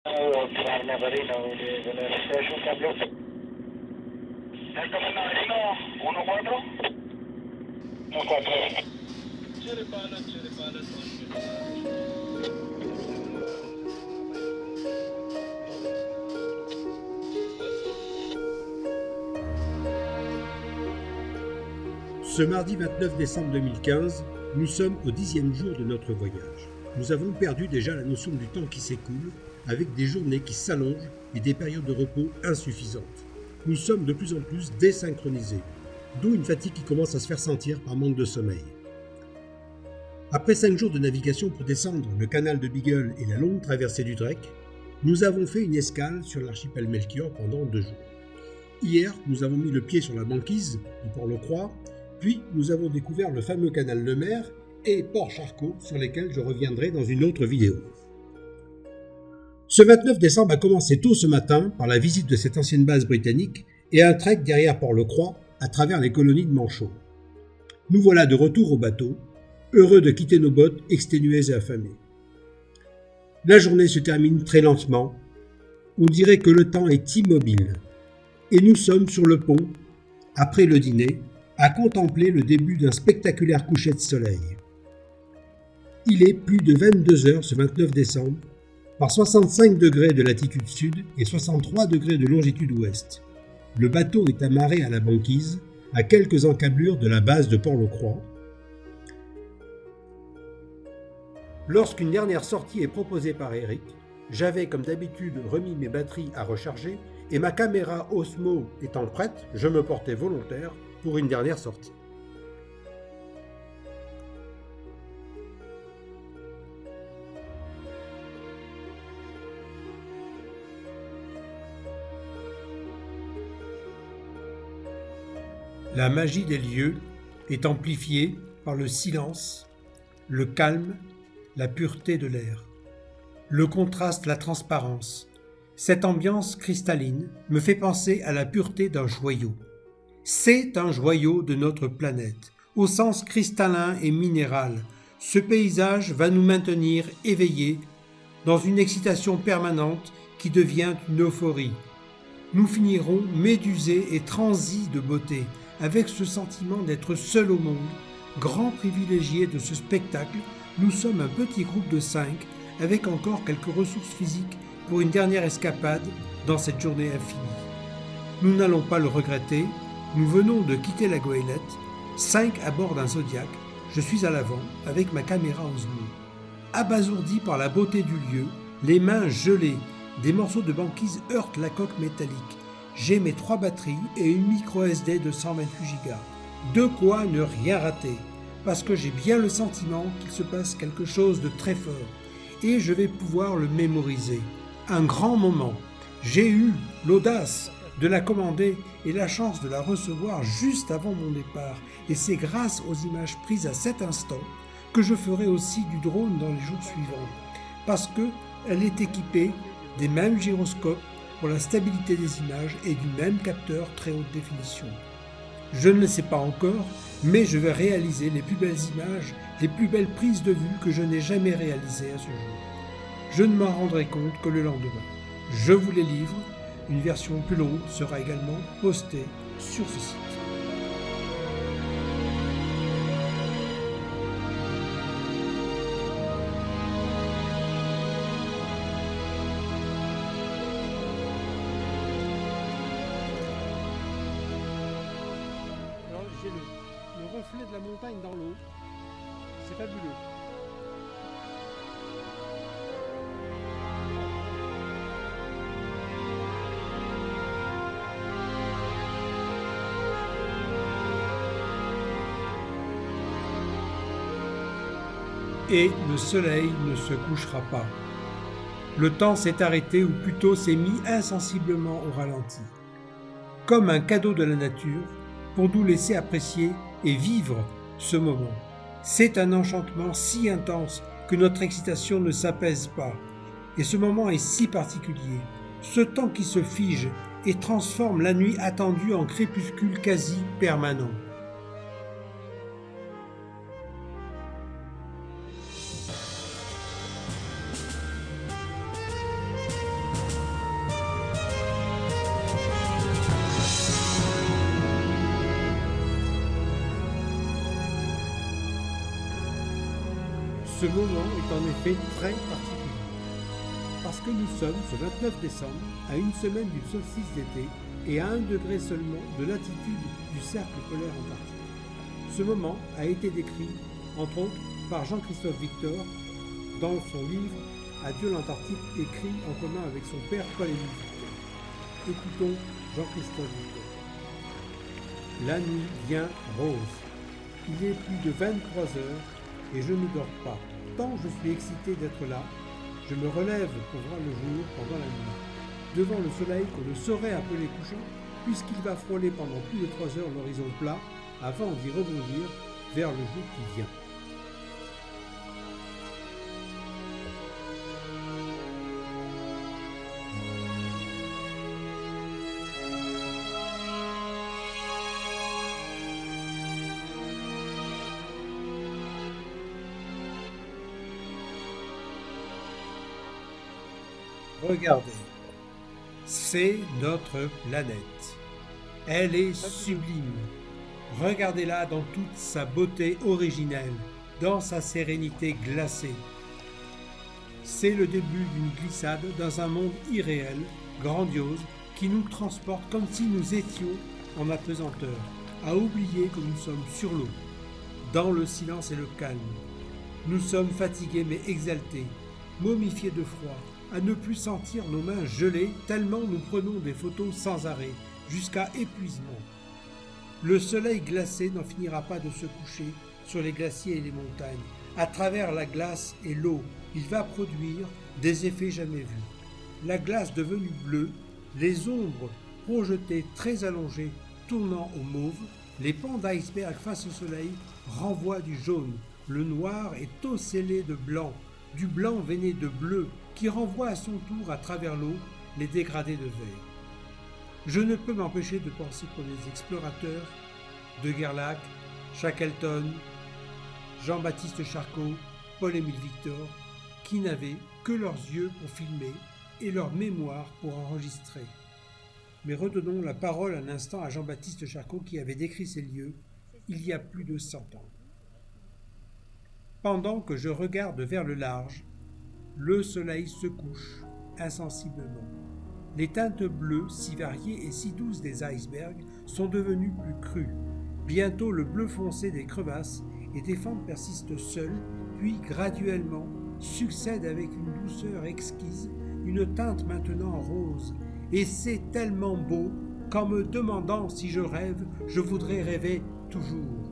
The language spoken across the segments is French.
Al Navarino de la Station Tableau. Delta Navarino, 1-4. 1-4. Ce mardi 29 décembre 2015, nous sommes au 10e jour de notre voyage. Nous avons perdu déjà la notion du temps qui s'écoule, avec des journées qui s'allongent et des périodes de repos insuffisantes. Nous sommes de plus en plus désynchronisés, d'où une fatigue qui commence à se faire sentir par manque de sommeil. Après 5 jours de navigation pour descendre le canal de Beagle et la longue traversée du Drake, nous avons fait une escale sur l'archipel Melchior pendant 2 jours. Hier, nous avons mis le pied sur la banquise du Port-le-Croix, puis nous avons découvert le fameux canal Lemaire et Port Charcot sur lesquels je reviendrai dans une autre vidéo. Ce 29 décembre a commencé tôt ce matin par la visite de cette ancienne base britannique et un trek derrière Port-le-Croix à travers les colonies de Manchot. Nous voilà de retour au bateau, heureux de quitter nos bottes exténuées et affamées. La journée se termine très lentement, on dirait que le temps est immobile, et nous sommes sur le pont, après le dîner, à contempler le début d'un spectaculaire coucher de soleil. Il est plus de 22 heures ce 29 décembre, par 65 degrés de latitude sud et 63 degrés de longitude ouest. Le bateau est amarré à la banquise, à quelques encablures de la base de Port-le-Croix. Lorsqu'une dernière sortie est proposée par Eric, j'avais comme d'habitude remis mes batteries à recharger et ma caméra Osmo étant prête, je me portais volontaire pour une dernière sortie. La magie des lieux est amplifiée par le silence, le calme, la pureté de l'air. Le contraste, la transparence. Cette ambiance cristalline me fait penser à la pureté d'un joyau. C'est un joyau de notre planète, au sens cristallin et minéral. Ce paysage va nous maintenir éveillés dans une excitation permanente qui devient une euphorie. Nous finirons médusés et transis de beauté, avec ce sentiment d'être seuls au monde. Grand privilégiés de ce spectacle, nous sommes un petit groupe de 5, avec encore quelques ressources physiques pour une dernière escapade dans cette journée infinie. Nous n'allons pas le regretter, nous venons de quitter la goélette, 5 à bord d'un Zodiac, je suis à l'avant avec ma caméra Osmo. Abasourdi par la beauté du lieu, les mains gelées, des morceaux de banquise heurtent la coque métallique. J'ai mes 3 batteries et une micro SD de 128 Go. De quoi ne rien rater, parce que j'ai bien le sentiment qu'il se passe quelque chose de très fort, et je vais pouvoir le mémoriser. Un grand moment. J'ai eu l'audace de la commander et la chance de la recevoir juste avant mon départ, et c'est grâce aux images prises à cet instant que je ferai aussi du drone dans les jours suivants, parce qu'elle est équipée des mêmes gyroscopes pour la stabilité des images et du même capteur très haute définition. Je ne le sais pas encore, mais je vais réaliser les plus belles images, les plus belles prises de vue que je n'ai jamais réalisées à ce jour. Je ne m'en rendrai compte que le lendemain. Je vous les livre, une version plus longue sera également postée sur ce site. Alors j'ai le reflet de la montagne dans l'eau, c'est fabuleux. Et le soleil ne se couchera pas. Le temps s'est arrêté ou plutôt s'est mis insensiblement au ralenti. Comme un cadeau de la nature pour nous laisser apprécier et vivre ce moment. C'est un enchantement si intense que notre excitation ne s'apaise pas. Et ce moment est si particulier. Ce temps qui se fige et transforme la nuit attendue en crépuscule quasi permanent. Ce moment est en effet très particulier, parce que nous sommes ce 29 décembre, à une semaine du solstice d'été et à 1 degré seulement de latitude du cercle polaire antarctique. Ce moment a été décrit, entre autres, par Jean-Christophe Victor dans son livre « Adieu l'Antarctique » écrit en commun avec son père Paul-Émile Victor. Écoutons Jean-Christophe Victor. La nuit vient rose. Il est plus de 23 heures et je ne dors pas. Tant je suis excité d'être là, je me relève pour voir le jour pendant la nuit. Devant le soleil qu'on ne saurait appeler couchant, puisqu'il va frôler pendant plus de 3 heures l'horizon plat avant d'y rebondir vers le jour qui vient. Regardez, c'est notre planète. Elle est sublime. Regardez-la dans toute sa beauté originelle, dans sa sérénité glacée. C'est le début d'une glissade dans un monde irréel, grandiose, qui nous transporte comme si nous étions en apesanteur, à oublier que nous sommes sur l'eau, dans le silence et le calme. Nous sommes fatigués mais exaltés, momifiés de froid, à ne plus sentir nos mains gelées tellement nous prenons des photos sans arrêt, jusqu'à épuisement. Le soleil glacé n'en finira pas de se coucher sur les glaciers et les montagnes. À travers la glace et l'eau, il va produire des effets jamais vus. La glace devenue bleue, les ombres projetées très allongées tournant au mauve, les pans d'iceberg face au soleil renvoient du jaune. Le noir est ocellé de blanc, du blanc veiné de bleu, qui renvoie à son tour à travers l'eau les dégradés de vert. Je ne peux m'empêcher de penser pour les explorateurs de Gerlach, Shackleton, Jean-Baptiste Charcot, Paul-Émile Victor, qui n'avaient que leurs yeux pour filmer et leur mémoire pour enregistrer. Mais redonnons la parole un instant à Jean-Baptiste Charcot qui avait décrit ces lieux il y a plus de 100 ans. Pendant que je regarde vers le large, le soleil se couche insensiblement. Les teintes bleues, si variées et si douces des icebergs, sont devenues plus crues. Bientôt le bleu foncé des crevasses et des fentes persistent seules, puis graduellement succède avec une douceur exquise une teinte maintenant rose. Et c'est tellement beau qu'en me demandant si je rêve, je voudrais rêver toujours.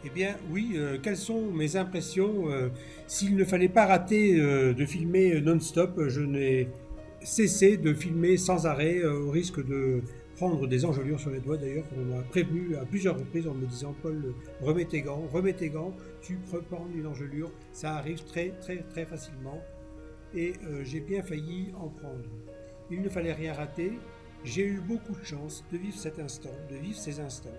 Eh bien, oui, quelles sont mes impressions s'il ne fallait pas rater de filmer non-stop, je n'ai cessé de filmer sans arrêt, au risque de prendre des engelures sur les doigts. D'ailleurs, on m'a prévenu à plusieurs reprises en me disant « Paul, remets tes gants, tu peux prendre une engelure, ça arrive très très très facilement. » Et j'ai bien failli en prendre. Il ne fallait rien rater, j'ai eu beaucoup de chance de vivre cet instant, de vivre ces instants,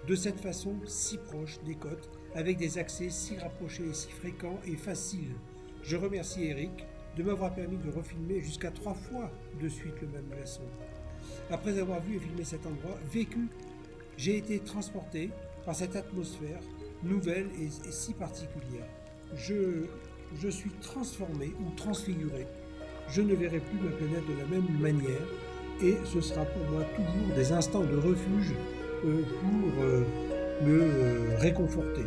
de cette façon si proche des côtes, avec des accès si rapprochés et si fréquents et faciles. Je remercie Eric de m'avoir permis de refilmer jusqu'à 3 fois de suite le même glaçon. Après avoir vu et filmé cet endroit, vécu, j'ai été transporté par cette atmosphère nouvelle et si particulière. Je suis transformé ou transfiguré. Je ne verrai plus ma planète de la même manière et ce sera pour moi toujours des instants de refuge pour me réconforter.